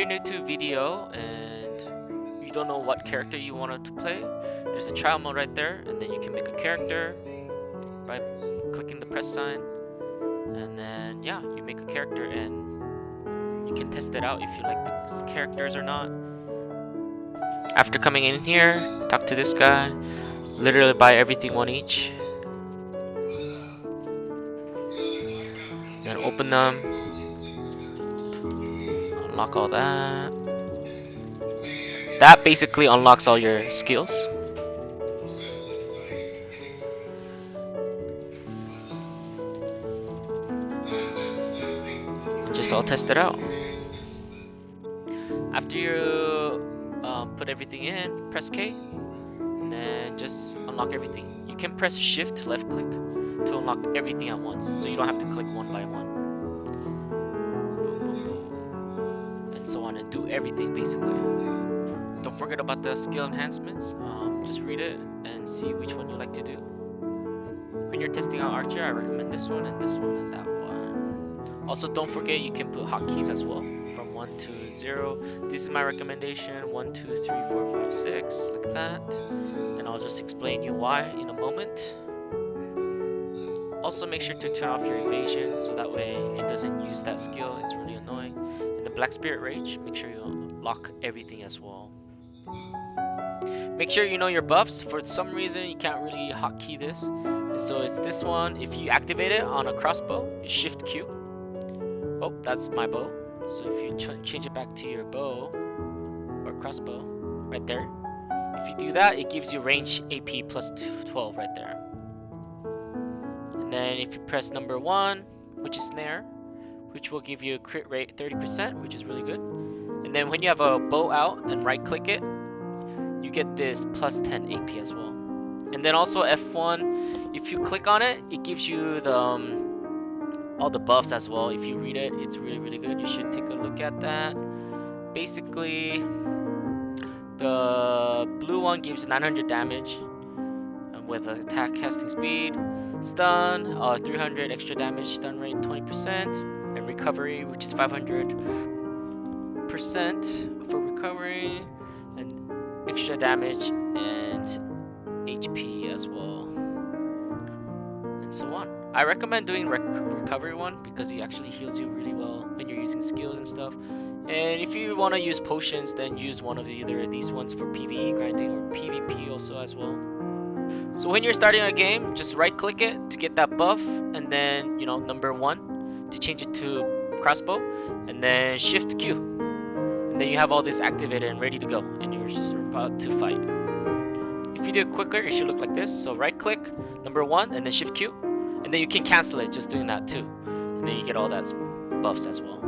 you're new to BDO and you don't know what character you want to play, there's a trial mode right there, and then you can make a character by clicking the press sign, and then yeah, you make a character and you can test it out if you like the characters or not. After coming in here, talk to this guy, literally buy everything one each, then open them, unlock all that. That basically unlocks all your skills. And just all test it out. After you put everything in, press K, and then just unlock everything. You can press Shift left click to unlock everything at once, so you don't have to click one by one. Boom, boom, boom. And so on, and do everything basically. Don't forget about the skill enhancements. Just read it and see which one you like to do. When you're testing out Archer, I recommend this one and that one. Also, don't forget you can put hotkeys as well, from 1 to 0. This is my recommendation: 1, 2, 3, 4, 5, 6, like that. And I'll just explain you why in a moment. Also, make sure to turn off your evasion so that way it doesn't use that skill. It's really annoying. And the Black Spirit Rage, make sure you lock everything as well. Make sure you know your buffs. For some reason, you can't really hotkey this. And so it's this one. If you activate it on a crossbow, it's Shift Q. Oh, that's my bow. So if you change it back to your bow or crossbow, right there. If you do that, it gives you range AP plus 12 right there. And then if you press number 1, which is snare, which will give you a crit rate 30%, which is really good. And then when you have a bow out and right click it, you get this plus 10 AP as well. And then also F1, if you click on it, it gives you the all the buffs as well. If you read it, it's really good. You should take a look at that. Basically, the blue one gives 900 damage with attack casting speed, stun 300 extra damage, stun rate 20%, and recovery, which is 500% for recovery, and extra damage and HP as well, and so on. I recommend doing recovery one because it actually heals you really well when you're using skills and stuff. And if you want to use potions, then use one of either of these ones for PvE grinding or PvP also as well. So when you're starting a game, just right click it to get that buff, and then number 1 to change it to crossbow, and then Shift Q, and then you have all this activated and ready to go, and you're just about to fight. If you do it quicker, it should look like this. So right click, number 1, and then Shift Q, and then you can cancel it just doing that too, and then you get all that buffs as well.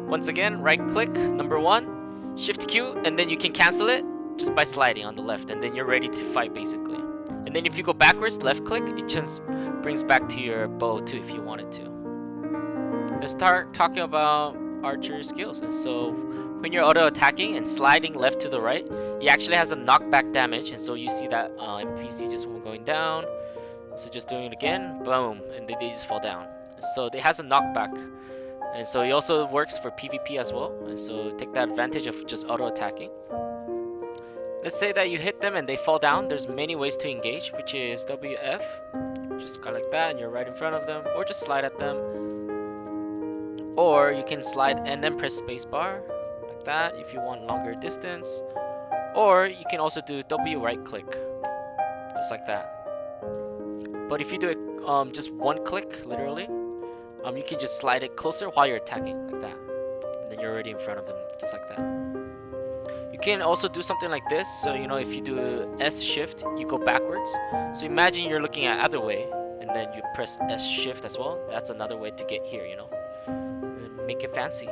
Once again, right click, number 1, Shift Q, and then you can cancel it just by sliding on the left, and then you're ready to fight basically. And then if you go backwards, left click, it just brings back to your bow too if you wanted to. Let's start talking about Archer skills. And so when you're auto attacking and sliding left to the right, it actually has a knockback damage, and so you see that NPC just going down. So just doing it again, boom, and they just fall down. So it has a knockback, and so it also works for PvP as well. And so take that advantage of just auto attacking. Let's say that you hit them and they fall down. There's many ways to engage, which is WF, just go like that, and you're right in front of them, or just slide at them. Or you can slide and then press spacebar like that if you want longer distance. Or you can also do W right click, just like that. But if you do it just one click, literally, you can just slide it closer while you're attacking, like that. And then you're already in front of them, just like that. You can also do something like this. So, if you do S shift, you go backwards. So imagine you're looking at other way, and then you press S shift as well. That's another way to get here, And then make it fancy.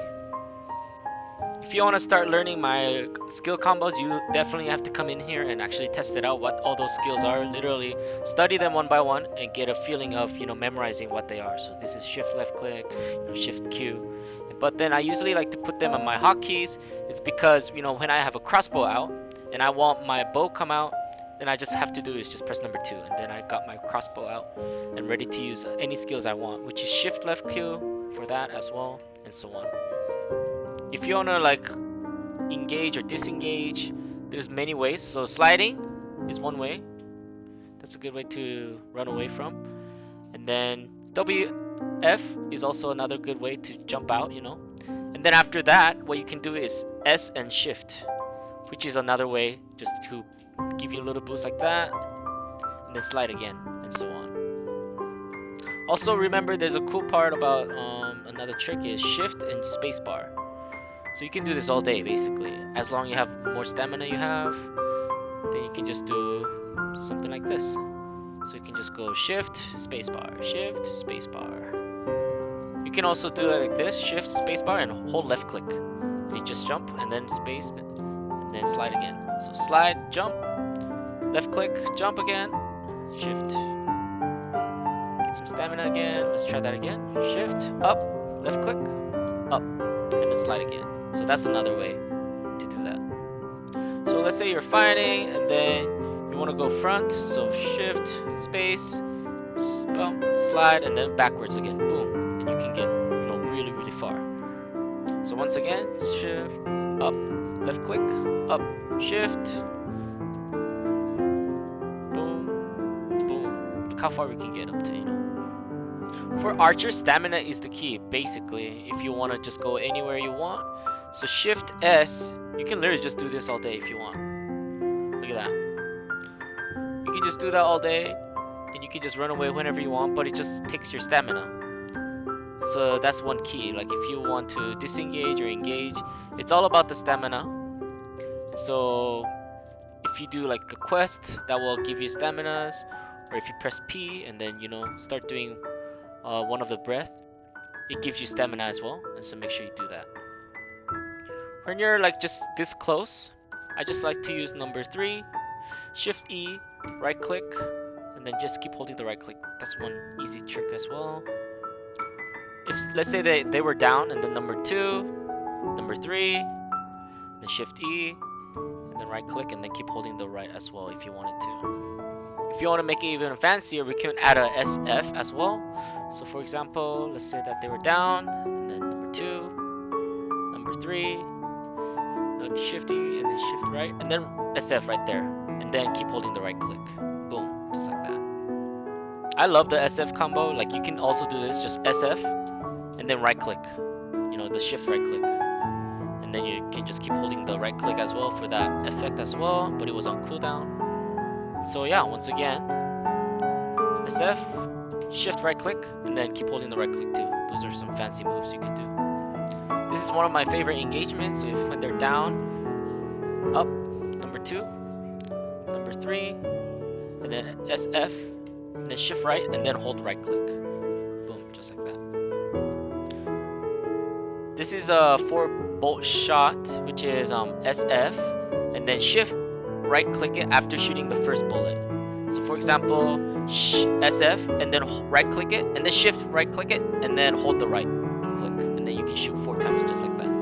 If you want to start learning my skill combos, you definitely have to come in here and actually test it out, what all those skills are. Literally study them one by one and get a feeling of memorizing what they are. So this is shift left click, Shift Q. But then I usually like to put them on my hotkeys. It's because when I have a crossbow out and I want my bow come out, then I just have to do is just press number 2, and then I got my crossbow out and ready to use any skills I want, which is shift left Q for that as well, and so on. if you wanna like engage or disengage, there's many ways. So sliding is one way. That's a good way to run away from. And then WF is also another good way to jump out, you know. And then after that, what you can do is S and shift, which is another way just to give you a little boost like that, and then slide again, and so on. Also remember, there's a cool part about another trick is shift and spacebar. So you can do this all day basically. As long as you have more stamina you have, then you can just do something like this. So you can just go shift, spacebar, shift, spacebar. You can also do it like this, shift, spacebar, and hold left click. You just jump and then space and then slide again. So slide, jump, left click, jump again, shift. Get some stamina again. Let's try that again. Shift, up, left click, up, and then slide again. So that's another way to do that. So let's say you're fighting and then you want to go front. So shift, space, bump, slide, and then backwards again. Boom, and you can get really, really far. So once again, shift, up, left click, up, shift, boom, boom. Look how far we can get up to, For archer, stamina is the key, basically, if you want to just go anywhere you want. So shift S, you can literally just do this all day if you want. Look at that. You can just do that all day, and you can just run away whenever you want, but it just takes your stamina. So that's one key. Like if you want to disengage or engage, it's all about the stamina. So if you do like a quest that will give you staminas, or if you press P and then start doing one of the breath, it gives you stamina as well. And so make sure you do that. When you're like just this close, I just like to use number 3, shift E, right click, and then just keep holding the right click. That's one easy trick as well. If let's say they were down, and then number 2, number 3, then shift E, and then right click, and then keep holding the right as well if you wanted to. If you want to make it even fancier, we can add a SF as well. So for example, let's say that they were down, and then number 2, number 3, shift E, and then shift right, and then SF right there, and then keep holding the right click. Boom, just like that. I love the SF combo. Like you can also do this, just SF, and then right click, the shift right click, and then you can just keep holding the right click as well for that effect as well, but it was on cooldown. So yeah, once again, SF, shift right click, and then keep holding the right click too. Those are some fancy moves you can do. This is one of my favorite engagements. So when they're down, up, number 2, number 3, and then SF, and then shift right, and then hold right click. Boom, just like that. This is a 4-bolt shot, which is SF, and then shift right click it after shooting the first bullet. So for example, SF, and then right click it, and then shift right click it, and then hold the right click, and then you can shoot 4 times just like that.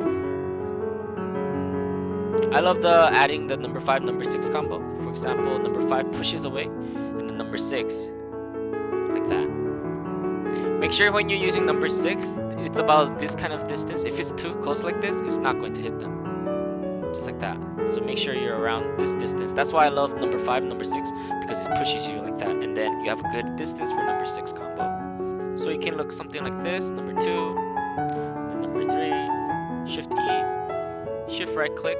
I love adding the number 5, number 6 combo. For example, number 5 pushes away, and then number 6 like that. Make sure when you're using number 6, it's about this kind of distance. If it's too close like this, it's not going to hit them. Just like that. So make sure you're around this distance. That's why I love number 5, number 6, because it pushes you like that, and then you have a good distance for number 6 combo. So you can look something like this, number 2, then number 3, shift E, shift right click,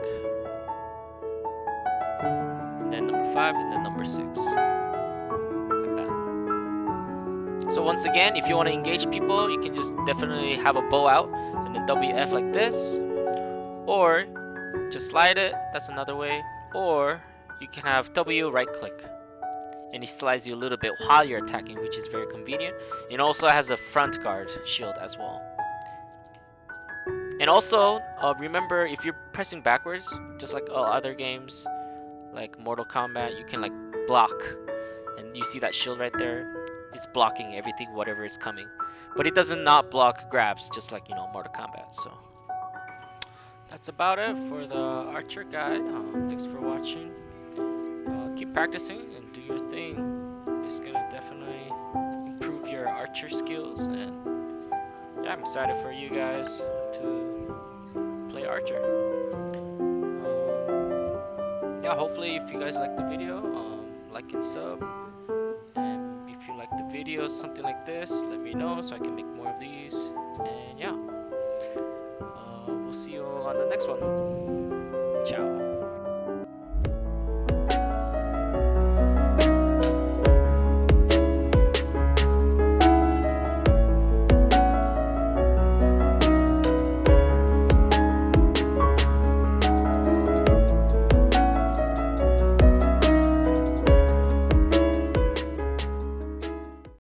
and then number 5, and then number 6. Like that. So once again, if you want to engage people, you can just definitely have a bow out, and then WF like this, or just slide it, that's another way, or you can have W right click, and he slides you a little bit while you're attacking, which is very convenient. It also has a front guard shield as well. And also, remember, if you're pressing backwards, just like all other games, like Mortal Kombat, you can like block, and you see that shield right there, it's blocking everything, whatever is coming. But it does not block grabs, just like, Mortal Kombat. So that's about it for the Archer guide. Thanks for watching. Keep practicing and do your thing. It's gonna definitely improve your Archer skills, and yeah, I'm excited for you guys to play archer. Yeah, hopefully if you guys like the video, like and sub. And if you like the videos, something like this, let me know so I can make more of these. And yeah, we'll see you on the next one. Ciao.